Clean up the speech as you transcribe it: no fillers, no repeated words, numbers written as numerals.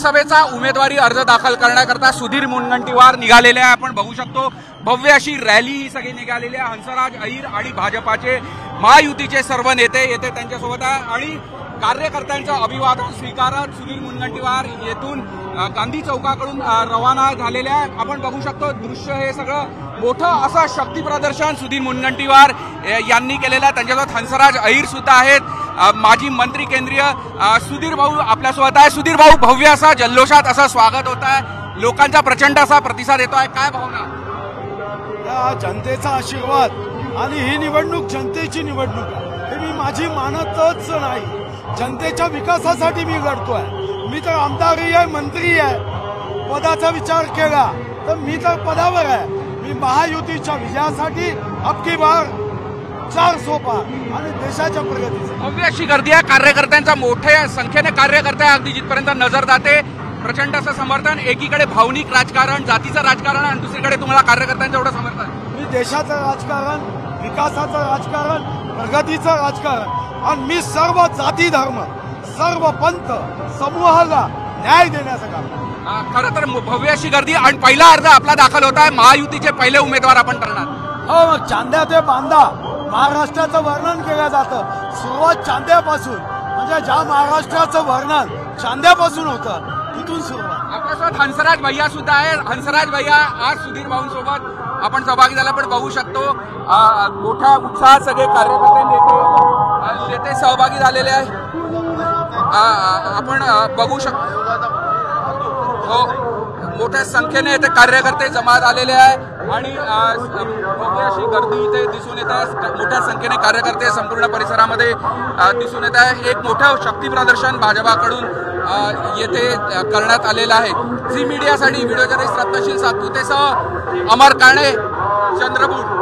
सभेचा उमेदवारी अर्ज दाखल करण्याकरता सुधीर मुनगंटीवार निघालेले आहे। आपण बघू शकतो भव्य अशी रॅली ही सगळी निघालेली आहे। हंसराज अहिर आणि भाजपाचे महायुतीचे सर्व नेते येथे त्यांच्यासोबत आहे आणि कार्यकर्त्यांचं अभिवादन स्वीकारत सुधीर मुनगंटीवार येथून गांधी चौकाकडून रवाना झालेले आहे। आपण बघू शकतो दृश्य हे सगळं मोठं असं शक्ती प्रदर्शन सुधीर मुनगंटीवार यांनी केलेलं आहे। त्यांच्यासोबत हंसराज अहिर सुद्धा आहेत, माजी मंत्री केंद्रीय सुधीर भाऊ आपल्यासोबत आहे। सुधीर भाऊ, भव्य असा जल्लोषात असं स्वागत होत आहे, लोकांचा प्रचंड असा प्रतिसाद येतो आहे, काय भावना? जनतेचा आशीर्वाद आणि ही निवडणूक जनतेची निवडणूक आहे हे मी माझी मानतच नाही। जनतेच्या विकासासाठी मी लढतोय। मी तर आमदारही आहे, मंत्री आहे। पदाचा विचार केला तर मी तर पदावर आहे। मी महायुतीच्या विजयासाठी अबकी बार 400 पार आणि देशाच्या प्रगतीसाठी। भव्य अशी गर्दी आहे, कार्यकर्त्यांचा मोठ्या संख्येने कार्यकर्ते अगदी जिथपर्यंत नजर जाते प्रचंड असं समर्थन। एकीकडे भावनिक राजकारण, जातीचं राजकारण आणि दुसरीकडे तुम्हाला कार्यकर्त्यांचं एवढं समर्थन। मी देशाचं राजकारण, विकासाचं राजकारण, प्रगतीचं राजकारण आणि मी सर्व जाती धर्म, सर्व पंथ समूहाला न्याय देण्याचं काम। खरं तर भव्य अशी गर्दी आणि पहिला अर्ज आपला दाखल होत आहे। महायुतीचे पहिले उमेदवार आपण करणार। हो, मग चांद्या ते बांधा महाराष्ट्राचं वर्णन केलं जातं। सुरुवात चांद्यापासून, म्हणजे ज्या महाराष्ट्राचं वर्णन चांद्यापासून होतं तिथून सुरुवात। आपल्यासोबत हंसराज भैया सुद्धा आहे। हंसराज भैया आज सुधीर भाऊंसोबत आपण सहभागी झाला, पण बघू शकतो मोठ्या उत्साहात सगळे कार्यकर्ते नेते सहभागी झालेले आहे। आपण बघू शकतो हो, मोठ्या संख्येने इथे कार्यकर्ते जमा झालेले आहे आणि भव्य अशी गर्दी इथे दिसून येत आहे। मोठ्या संख्येने कार्यकर्ते संपूर्ण परिसरामध्ये दिसून येत आहे। एक मोठं शक्ती प्रदर्शन भाजपाकडून येथे करण्यात आलेलं आहे। झी मीडियासाठी व्हिडिओ जर्नलिस्ट रत्नशील सातपुतेसह अमर काणे, चंद्रपूर।